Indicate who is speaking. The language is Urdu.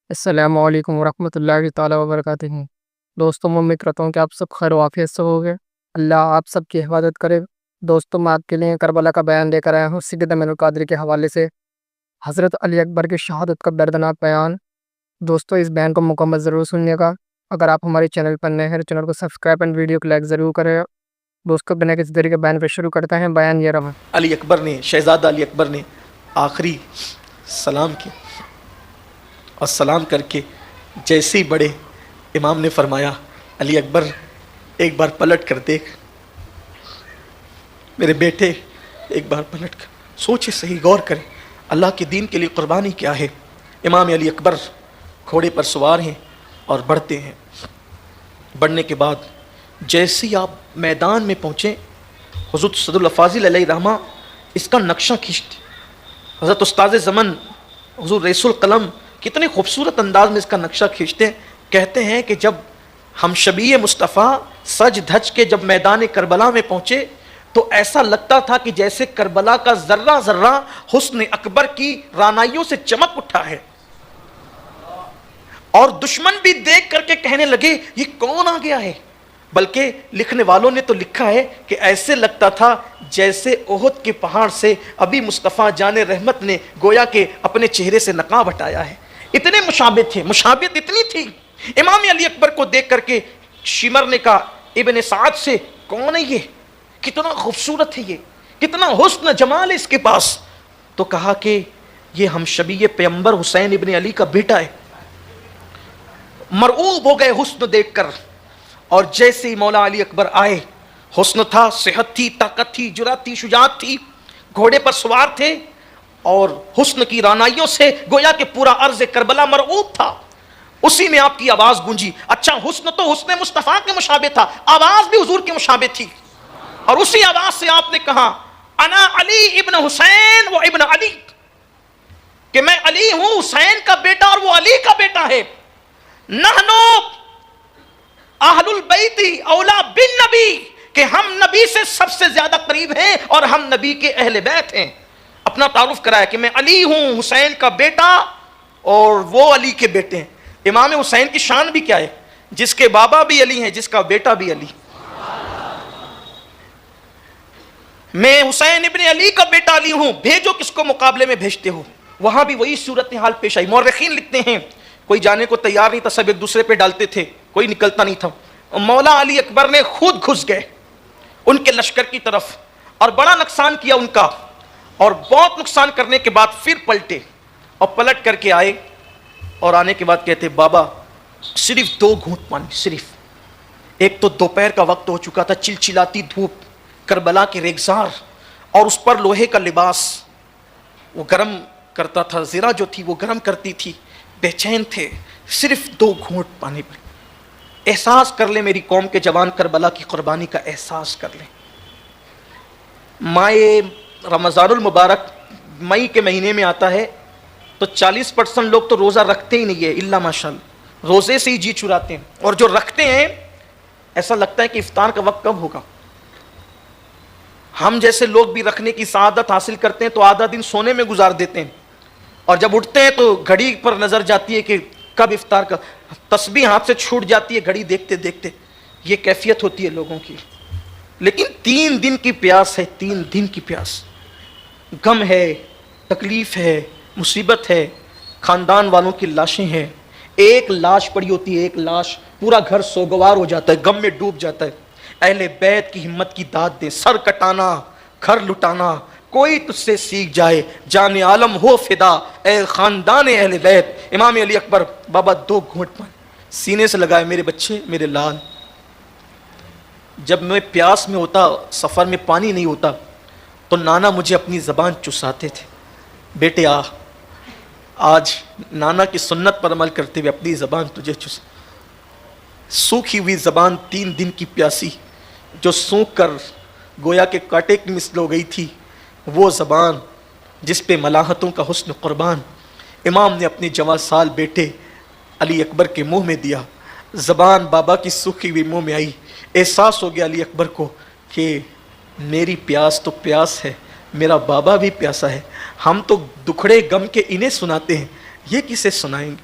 Speaker 1: السلام علیکم ورحمۃ اللہ تعالیٰ وبرکاتہ۔ دوستوں، میں امید کرتا ہوں کہ آپ سب خیر و عافیت سے ہوگے۔ اللہ آپ سب کی حفاظت کرے۔ دوستوں، میں آپ کے لیے کربلا کا بیان لے کر آیا ہوں سید امین القادری کے حوالے سے، حضرت علی اکبر کی شہادت کا دردناک بیان۔ دوستوں، اس بیان کو مکمل ضرور سنیے گا۔ اگر آپ ہمارے چینل پر نئے ہیں تو چینل کو سبسکرائب اور ویڈیو کو لائک ضرور کریں۔ دوستوں، بنا کسی طریقے بیان پہ شروع کرتے ہیں۔ بیان یہ رہا۔
Speaker 2: علی اکبر نے، شہزادہ علی اکبر نے آخری سلام کیا اور سلام کر کے جیسے ہی بڑے، امام نے فرمایا، علی اکبر ایک بار پلٹ کر دیکھ میرے بیٹے، ایک بار پلٹ کر سوچے، صحیح غور کریں، اللہ کے دین کے لیے قربانی کیا ہے۔ امام علی اکبر گھوڑے پر سوار ہیں اور بڑھتے ہیں۔ بڑھنے کے بعد جیسے ہی آپ میدان میں پہنچے، حضرت صدر الافاضل علیہ رحمہ اس کا نقشہ کھینچتے۔ حضرت استاد زمن حضور رئیس القلم کتنے خوبصورت انداز میں اس کا نقشہ کھینچتے ہیں۔ کہتے ہیں کہ جب ہم شبیہ مصطفیٰ سج دھج کے جب میدان کربلا میں پہنچے تو ایسا لگتا تھا کہ جیسے کربلا کا ذرہ ذرہ حسن اکبر کی رانائیوں سے چمک اٹھا ہے، اور دشمن بھی دیکھ کر کے کہنے لگے یہ کون آ گیا ہے۔ بلکہ لکھنے والوں نے تو لکھا ہے کہ ایسے لگتا تھا جیسے احد کے پہاڑ سے ابھی مصطفیٰ جان رحمت نے گویا کہ اپنے چہرے سے نقاب ہٹایا ہے۔ اتنے مشابہ تھے، مشابہت اتنی تھی۔ امام علی اکبر کو دیکھ کر کے شمر نے کہا ابن سعد سے، کون ہے یہ؟ کتنا خوبصورت ہے، یہ کتنا حسن جمال ہے اس کے پاس۔ تو کہا کہ یہ ہم شبیہ پیغمبر حسین ابن علی کا بیٹا ہے۔ مرعوب ہو گئے حسن دیکھ کر، اور جیسے ہی مولا علی اکبر آئے، حسن تھا، صحت تھی، طاقت تھی، جرأت تھی، شجاعت تھی، گھوڑے پر سوار تھے، اور حسن کی رانائیوں سے گویا کہ پورا عرض کربلا مرعوب تھا۔ اسی میں آپ کی آواز گونجی۔ اچھا، حسن تو حسن مصطفیٰ کے مشابہ تھا، آواز بھی حضور کے مشابہ تھی، اور اسی آواز سے آپ نے کہا انا علی ابن حسین و ابن علی، کہ میں علی ہوں، حسین کا بیٹا اور وہ علی کا بیٹا ہے۔ نحنو اہل البیت اولا بالنبی، کہ ہم نبی سے سب سے زیادہ قریب ہیں اور ہم نبی کے اہل بیت ہیں۔ اپنا تعارف کرایا کہ میں علی ہوں، حسین کا بیٹا، اور وہ علی کے بیٹے ہیں۔ امام حسین کی شان بھی کیا ہے، جس کے بابا بھی علی ہیں، جس کا بیٹا بھی علی۔ میں حسین ابن علی کا بیٹا علی ہوں، بھیجو کس کو مقابلے میں بھیجتے ہو۔ وہاں بھی وہی صورتحال پیش آئی۔ مورخین لکھتے ہیں کوئی جانے کو تیار نہیں تھا، سب ایک دوسرے پہ ڈالتے تھے، کوئی نکلتا نہیں تھا۔ مولا علی اکبر نے خود گھس گئے ان کے لشکر کی طرف، اور بڑا نقصان کیا ان کا، اور بہت نقصان کرنے کے بعد پھر پلٹے، اور پلٹ کر کے آئے، اور آنے کے بعد کہتے بابا صرف 2 گھونٹ پانی، صرف۔ ایک تو دوپہر کا وقت ہو چکا تھا، چلچلاتی دھوپ، کربلا کے ریگزار، اور اس پر لوہے کا لباس وہ گرم کرتا تھا، زرہ جو تھی وہ گرم کرتی تھی، بے چین تھے، صرف 2 گھونٹ پانی پہ۔ احساس کر لیں میری قوم کے جوان، کربلا کی قربانی کا احساس کر لیں۔ مائے رمضان المبارک مئی کے مہینے میں آتا ہے تو 40% لوگ تو روزہ رکھتے ہی نہیں ہے، الا ماشاءاللہ، روزے سے ہی جی چراتے ہیں، اور جو رکھتے ہیں ایسا لگتا ہے کہ افطار کا وقت کب ہوگا۔ ہم جیسے لوگ بھی رکھنے کی سعادت حاصل کرتے ہیں تو آدھا دن سونے میں گزار دیتے ہیں، اور جب اٹھتے ہیں تو گھڑی پر نظر جاتی ہے کہ کب افطار کا، تسبیح ہاتھ سے چھوٹ جاتی ہے گھڑی دیکھتے دیکھتے۔ یہ کیفیت ہوتی ہے لوگوں کی۔ لیکن 3 دن کی پیاس ہے، 3 دن کی پیاس، غم ہے، تکلیف ہے، مصیبت ہے، خاندان والوں کی لاشیں ہیں، ایک لاش پڑی ہوتی ہے، ایک لاش، پورا گھر سوگوار ہو جاتا ہے، غم میں ڈوب جاتا ہے۔ اہل بیت کی ہمت کی داد دیں، سر کٹانا، گھر لٹانا، کوئی تجھ سے سیکھ جائے، جان عالم ہو فدا، اے خاندان اہل بیت۔ امام علی اکبر، بابا 2 گھونٹ پانی سینے سے لگائے، میرے بچے، میرے لال۔ جب میں پیاس میں ہوتا، سفر میں پانی نہیں ہوتا، تو نانا مجھے اپنی زبان چساتے تھے، بیٹے آج نانا کی سنت پر عمل کرتے ہوئے اپنی زبان تجھے چسا۔ سوکھی ہوئی زبان 3 دن کی پیاسی، جو سونکھ کر گویا کے کاٹے کی مثل ہو گئی تھی، وہ زبان جس پہ ملاحتوں کا حسن قربان امام نے اپنے جوان سال بیٹے علی اکبر کے منہ میں دیا۔ زبان بابا کی سوکھی ہوئی منہ میں آئی۔ احساس ہو گیا علی اکبر کو کہ میری پیاس تو پیاس ہے، میرا بابا بھی پیاسا ہے، ہم تو دکھڑے غم کے انہیں سناتے ہیں، یہ کسے سنائیں گے۔